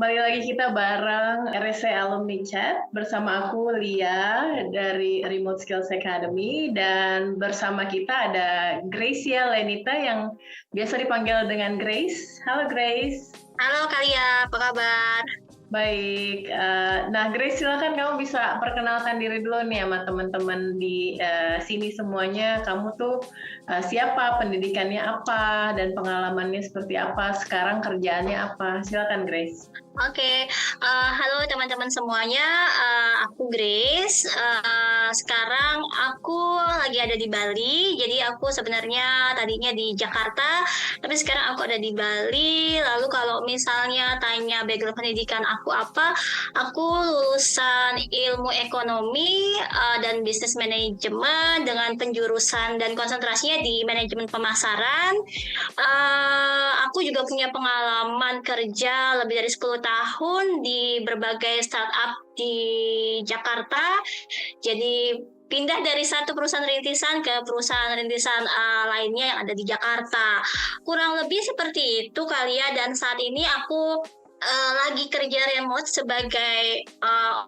kembali lagi kita bareng RSC Alumni Chat bersama aku Lia dari Remote Skills Academy dan bersama kita ada Gracia Lenita yang biasa dipanggil dengan Grace. Halo Grace. Halo Kalia, apa kabar? Baik, nah Grace silakan kamu bisa perkenalkan diri dulu nih sama teman-teman di sini semuanya. Kamu tuh siapa, pendidikannya apa, dan pengalamannya seperti apa, sekarang kerjaannya apa. Silakan Grace. Oke, halo teman-teman semuanya, aku Grace. Sekarang aku lagi ada di Bali, jadi aku sebenarnya tadinya di Jakarta, tapi sekarang aku ada di Bali. Lalu kalau misalnya tanya background pendidikan aku apa, aku lulusan ilmu ekonomi dan bisnis manajemen dengan penjurusan dan konsentrasinya di manajemen pemasaran. Aku juga punya pengalaman kerja lebih dari 10 tahun di berbagai startup di Jakarta. Jadi pindah dari satu perusahaan rintisan ke perusahaan rintisan lainnya yang ada di Jakarta. Kurang lebih seperti itu kali ya, dan saat ini aku lagi kerja remote sebagai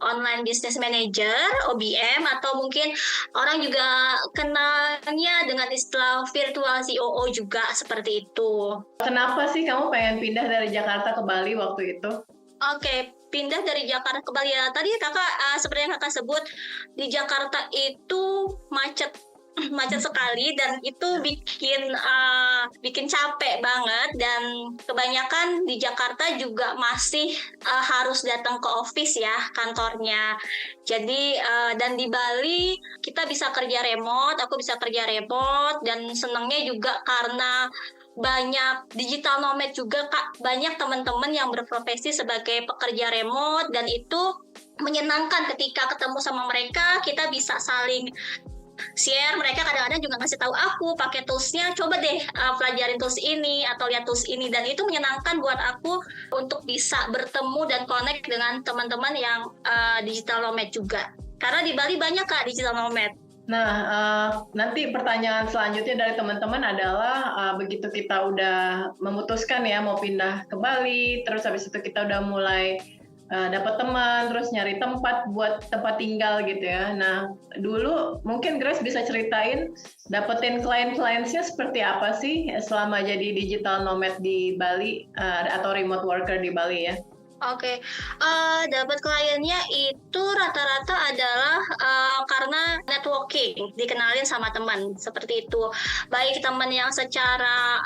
online business manager (OBM) atau mungkin orang juga kenalnya dengan istilah virtual COO juga seperti itu. Kenapa sih kamu pengen pindah dari Jakarta ke Bali waktu itu? Oke, pindah dari Jakarta ke Bali ya. Tadi kakak seperti yang kakak sebut, di Jakarta itu macet sekali, dan itu bikin capek banget, dan kebanyakan di Jakarta juga masih harus datang ke office ya, kantornya. Jadi dan di Bali kita bisa kerja remote, aku bisa kerja remote, dan senangnya juga karena banyak digital nomad juga Kak, banyak teman-teman yang berprofesi sebagai pekerja remote, dan itu menyenangkan ketika ketemu sama mereka, kita bisa saling share. Mereka kadang-kadang juga ngasih tahu aku pakai toolsnya, coba deh pelajarin tools ini atau lihat tools ini, dan itu menyenangkan buat aku untuk bisa bertemu dan connect dengan teman-teman yang digital nomad juga, karena di Bali banyak Kak digital nomad. Nah, nanti pertanyaan selanjutnya dari teman-teman adalah begitu kita udah memutuskan ya mau pindah ke Bali, terus habis itu kita udah mulai dapat teman, terus nyari tempat buat tempat tinggal gitu ya. Nah, dulu mungkin Grace bisa ceritain dapetin klien-kliennya seperti apa sih selama jadi digital nomad di Bali atau remote worker di Bali ya? Oke, dapat kliennya itu rata-rata adalah karena networking, dikenalin sama teman seperti itu. Baik teman yang secara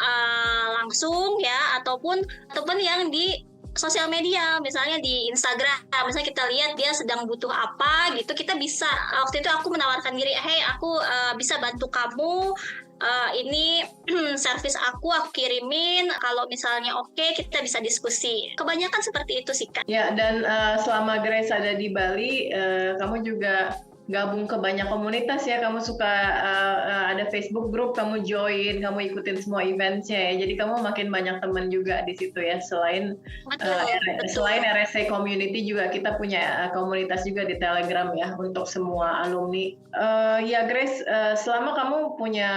langsung ya, ataupun teman yang di sosial media, misalnya di Instagram, misalnya kita lihat dia sedang butuh apa gitu, kita bisa, waktu itu aku menawarkan diri, hey aku bisa bantu kamu, ini servis aku kirimin, kalau misalnya oke, kita bisa diskusi. Kebanyakan seperti itu sih Kak. Ya, dan selama Grace ada di Bali, kamu juga gabung ke banyak komunitas ya, kamu suka ada Facebook group, kamu join, kamu ikutin semua eventnya ya, jadi kamu makin banyak teman juga di situ ya, selain RSC Community juga kita punya komunitas juga di Telegram ya, untuk semua alumni. Ya Grace, selama kamu punya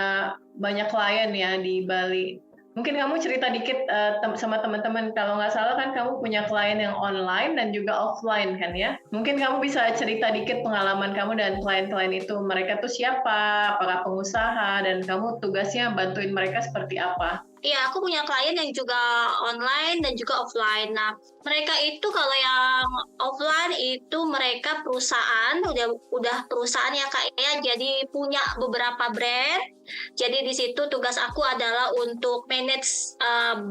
banyak klien ya di Bali, mungkin kamu cerita dikit sama teman-teman, kalau nggak salah kan kamu punya klien yang online dan juga offline kan ya? Mungkin kamu bisa cerita dikit pengalaman kamu dan klien-klien itu, mereka tuh siapa, apakah pengusaha, dan kamu tugasnya bantuin mereka seperti apa? Iya, aku punya klien yang juga online dan juga offline. Nah, mereka itu kalau yang offline itu mereka perusahaan, udah perusahaan ya Kak ya, jadi punya beberapa brand. Jadi di situ tugas aku adalah untuk manage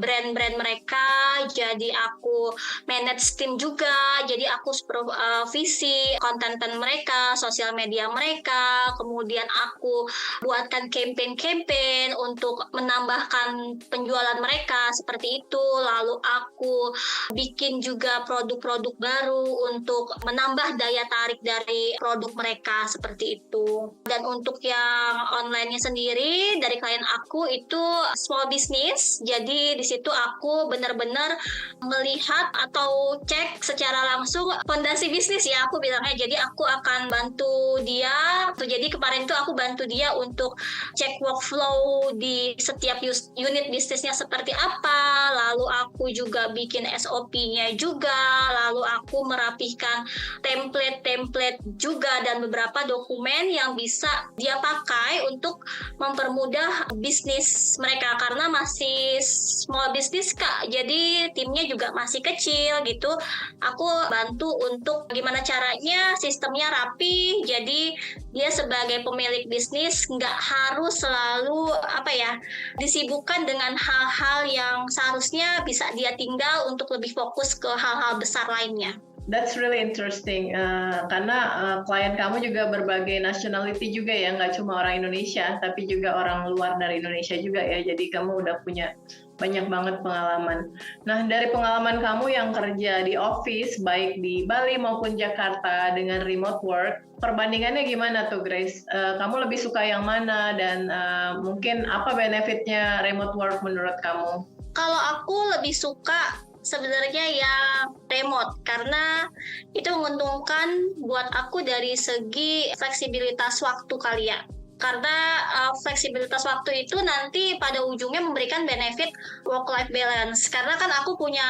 brand-brand mereka. Jadi aku manage tim juga. Jadi aku supervisi konten mereka, sosial media mereka. Kemudian aku buatkan campaign-campaign untuk menambahkan penjualan mereka seperti itu. Lalu aku bikin juga produk-produk baru untuk menambah daya tarik dari produk mereka seperti itu. Dan untuk yang online-nya sendiri, dari klien aku itu small business. Jadi di situ aku benar-benar melihat atau cek secara langsung fondasi bisnis ya, aku bilangnya. Jadi aku akan bantu dia. Jadi kemarin itu aku bantu dia untuk cek workflow di setiap unit pemilik bisnisnya seperti apa, lalu aku juga bikin SOP-nya juga, lalu aku merapihkan template-template juga dan beberapa dokumen yang bisa dia pakai untuk mempermudah bisnis mereka karena masih small business Kak. Jadi timnya juga masih kecil gitu. Aku bantu untuk gimana caranya sistemnya rapi. Jadi dia sebagai pemilik bisnis nggak harus selalu disibukkan dengan hal-hal yang seharusnya bisa dia tinggal untuk lebih fokus ke hal-hal besar lainnya. That's really interesting, karena klien kamu juga berbagai nationality juga ya, nggak cuma orang Indonesia, tapi juga orang luar dari Indonesia juga ya, jadi kamu udah punya banyak banget pengalaman. Nah, dari pengalaman kamu yang kerja di office, baik di Bali maupun Jakarta dengan remote work, perbandingannya gimana tuh Grace? Kamu lebih suka yang mana dan mungkin apa benefitnya remote work menurut kamu? Kalau aku lebih suka sebenarnya yang remote karena itu menguntungkan buat aku dari segi fleksibilitas waktu kali ya. Karena fleksibilitas waktu itu nanti pada ujungnya memberikan benefit work-life balance. Karena kan aku punya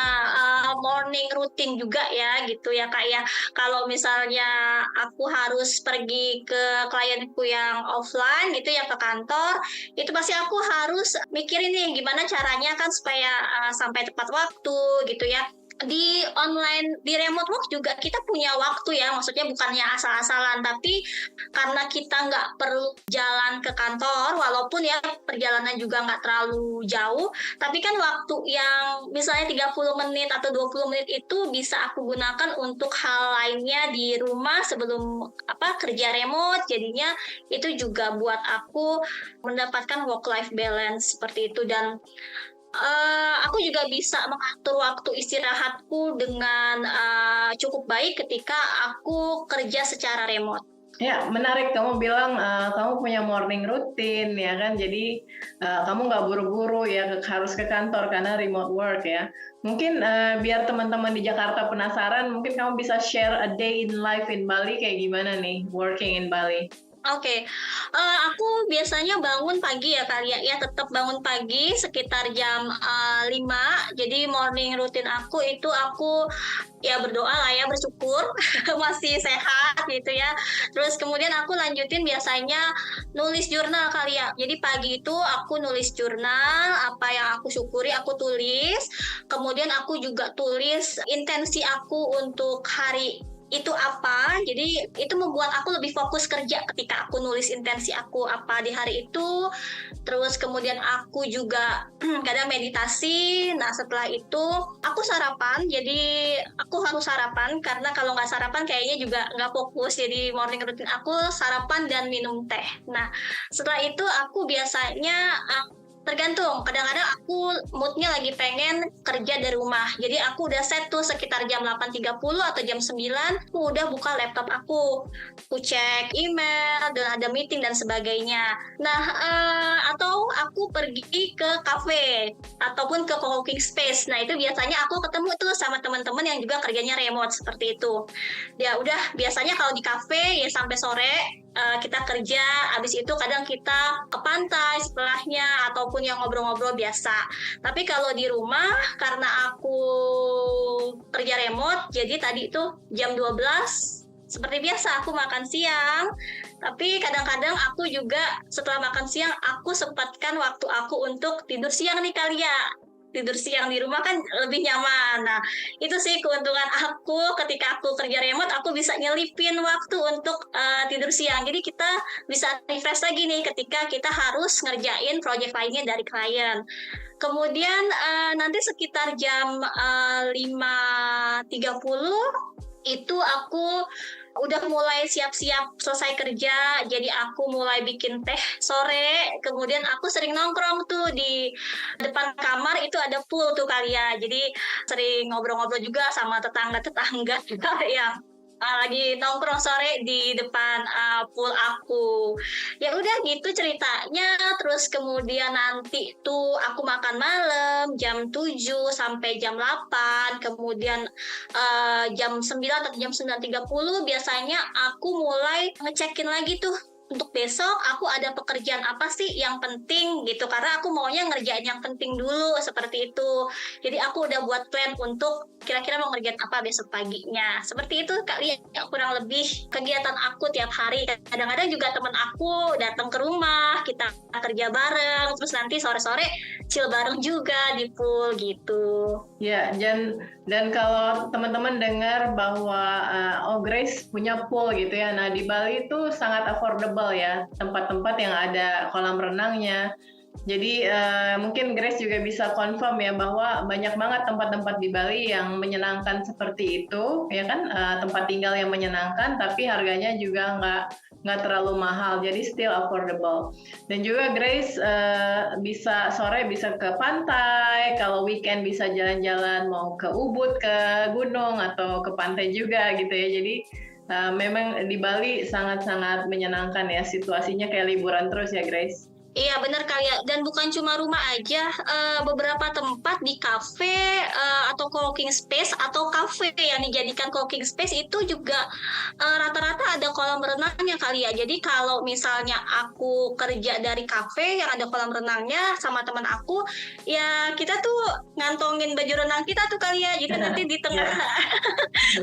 morning routine juga ya gitu ya Kak ya. Kalau misalnya aku harus pergi ke klienku yang offline gitu ya ke kantor, itu pasti aku harus mikirin nih gimana caranya kan supaya sampai tepat waktu gitu ya. Di online, di remote work juga kita punya waktu ya, maksudnya bukannya asal-asalan, tapi karena kita nggak perlu jalan ke kantor, walaupun ya perjalanan juga nggak terlalu jauh, tapi kan waktu yang misalnya 30 menit atau 20 menit itu bisa aku gunakan untuk hal lainnya di rumah sebelum kerja remote, jadinya itu juga buat aku mendapatkan work-life balance seperti itu. Dan aku juga bisa mengatur waktu istirahatku dengan cukup baik ketika aku kerja secara remote. Ya, menarik. Kamu bilang kamu punya morning routine, ya kan? Jadi kamu nggak buru-buru ya harus ke kantor karena remote work ya. Mungkin biar teman-teman di Jakarta penasaran, mungkin kamu bisa share a day in life in Bali kayak gimana nih, working in Bali. Oke, aku biasanya bangun pagi ya kali ya tetap bangun pagi sekitar jam 5. Jadi morning routine aku itu aku ya berdoa lah ya, bersyukur masih sehat gitu ya. Terus kemudian aku lanjutin biasanya nulis jurnal kali ya. Jadi pagi itu aku nulis jurnal, apa yang aku syukuri aku tulis. Kemudian aku juga tulis intensi aku untuk hari itu apa, jadi itu membuat aku lebih fokus kerja ketika aku nulis intensi aku apa di hari itu. Terus kemudian aku juga kadang meditasi. Nah setelah itu aku sarapan, jadi aku harus sarapan karena kalau nggak sarapan kayaknya juga nggak fokus. Jadi morning routine aku sarapan dan minum teh. Nah setelah itu aku biasanya tergantung, kadang-kadang aku moodnya lagi pengen kerja dari rumah. Jadi aku udah set tuh sekitar jam 8.30 atau jam 9, aku udah buka laptop aku cek email, dan ada meeting dan sebagainya. Nah, atau aku pergi ke cafe ataupun ke co-working space. Nah, itu biasanya aku ketemu tuh sama teman-teman yang juga kerjanya remote seperti itu. Ya udah, biasanya kalau di cafe ya sampai sore kita kerja, habis itu kadang kita ke pantai setelahnya ataupun yang ngobrol-ngobrol biasa. Tapi kalau di rumah karena aku kerja remote, jadi tadi itu jam 12 seperti biasa aku makan siang. Tapi kadang-kadang aku juga setelah makan siang aku sempatkan waktu aku untuk tidur siang nih kali ya. Tidur siang di rumah kan lebih nyaman. Nah, itu sih keuntungan aku ketika aku kerja remote, aku bisa nyelipin waktu untuk tidur siang. Jadi kita bisa refresh lagi nih ketika kita harus ngerjain project lainnya dari klien. Kemudian nanti sekitar jam 5.30 itu aku udah mulai siap-siap selesai kerja, jadi aku mulai bikin teh sore. Kemudian aku sering nongkrong tuh di depan kamar, itu ada pool tuh kali ya, jadi sering ngobrol-ngobrol juga sama tetangga-tetangga yang lagi nongkrong sore di depan pool aku. Ya udah gitu ceritanya. Terus kemudian nanti tuh aku makan malam jam 7 sampai jam 8. Kemudian jam 9 atau jam 9.30 biasanya aku mulai ngecekin lagi tuh untuk besok aku ada pekerjaan apa sih yang penting gitu, karena aku maunya ngerjain yang penting dulu seperti itu. Jadi aku udah buat plan untuk kira-kira mau ngerjain apa besok paginya. Seperti itu kali ya, kurang lebih kegiatan aku tiap hari. Kadang-kadang juga temen aku datang ke rumah, kita kerja bareng, terus nanti sore-sore chill bareng juga di pool gitu. Ya, dan kalau teman-teman dengar bahwa oh Grace punya pool gitu ya. Nah, di Bali itu sangat affordable ya, tempat-tempat yang ada kolam renangnya. Jadi mungkin Grace juga bisa confirm ya bahwa banyak banget tempat-tempat di Bali yang menyenangkan seperti itu, ya kan? Tempat tinggal yang menyenangkan, tapi harganya juga nggak terlalu mahal, jadi still affordable. Dan juga Grace bisa sore bisa ke pantai, kalau weekend bisa jalan-jalan mau ke Ubud, ke gunung atau ke pantai juga gitu ya. Jadi memang di Bali sangat-sangat menyenangkan ya, situasinya kayak liburan terus ya Grace. Iya benar kali ya, dan bukan cuma rumah aja, beberapa tempat di cafe atau co-working space atau cafe yang dijadikan co-working space itu juga rata-rata ada kolam renangnya kali ya. Jadi kalau misalnya aku kerja dari cafe yang ada kolam renangnya sama teman aku, ya kita tuh ngantongin baju renang kita tuh kali ya. Jadi nanti di tengah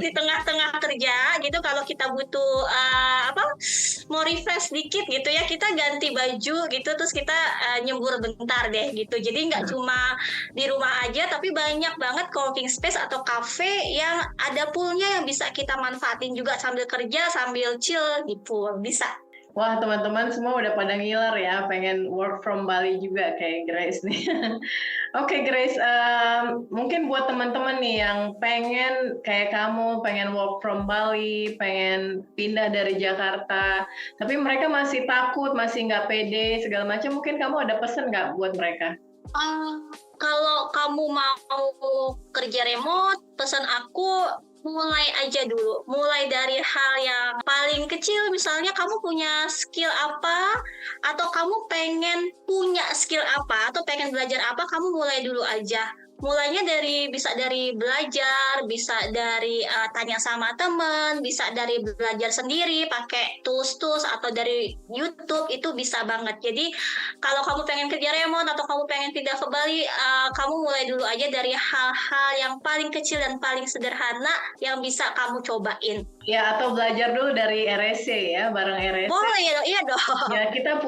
di tengah-tengah kerja gitu, kalau kita butuh mau refresh dikit gitu ya, kita ganti baju gitu terus kita nyembur bentar deh gitu. Jadi nggak cuma di rumah aja, tapi banyak banget co-working space atau cafe yang ada poolnya yang bisa kita manfaatin juga sambil kerja, sambil chill di pool, bisa. Wah, teman-teman semua udah pada ngiler ya, pengen work from Bali juga kayak Grace nih. Oke, Grace, mungkin buat teman-teman nih yang pengen kayak kamu, pengen work from Bali, pengen pindah dari Jakarta, tapi mereka masih takut, masih nggak pede, segala macam, mungkin kamu ada pesan nggak buat mereka? Kalau kamu mau kerja remote, pesan aku mulai aja dulu. Mulai dari hal yang paling kecil, misalnya kamu punya skill apa, atau kamu pengen punya skill apa, atau pengen belajar apa, kamu mulai dulu aja. Mulainya bisa dari belajar, bisa dari tanya sama teman, bisa dari belajar sendiri pakai tools-tools atau dari YouTube, itu bisa banget. Jadi kalau kamu pengen kerja remote atau kamu pengen pindah ke Bali, kamu mulai dulu aja dari hal-hal yang paling kecil dan paling sederhana yang bisa kamu cobain. Ya, atau belajar dulu dari RSC ya, bareng RSC. Boleh ya, iya dong. Ya, kita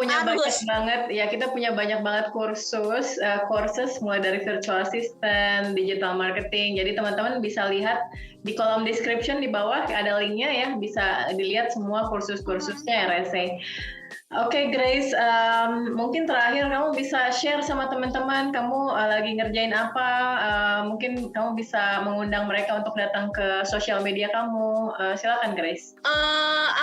punya banyak banget courses mulai dari virtual assistant, digital marketing. Jadi teman-teman bisa lihat di kolom description di bawah ada linknya ya, bisa dilihat semua kursus-kursusnya RSC. Oke, Grace, mungkin terakhir kamu bisa share sama teman-teman kamu lagi ngerjain apa, mungkin kamu bisa mengundang mereka untuk datang ke sosial media kamu. Silakan, Grace.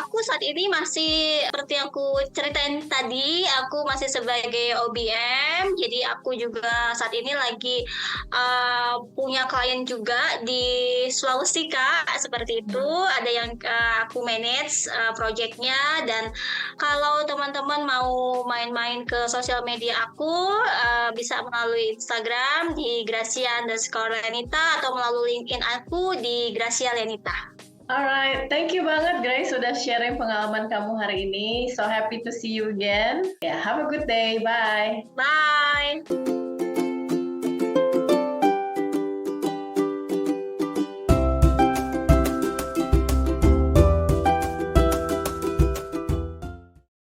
Aku saat ini masih seperti yang aku ceritain tadi, aku masih sebagai OBM, jadi aku juga saat ini lagi punya klien juga di Sulawesi, Kak, seperti itu. Ada yang aku manage project-nya, dan kalau teman-teman mau main-main ke sosial media aku, bisa melalui Instagram di Gracia_Lenita atau melalui LinkedIn aku di Gracia Lenita. Alright, thank you banget Grace sudah sharing pengalaman kamu hari ini. So happy to see you again. Yeah, have a good day. Bye. Bye.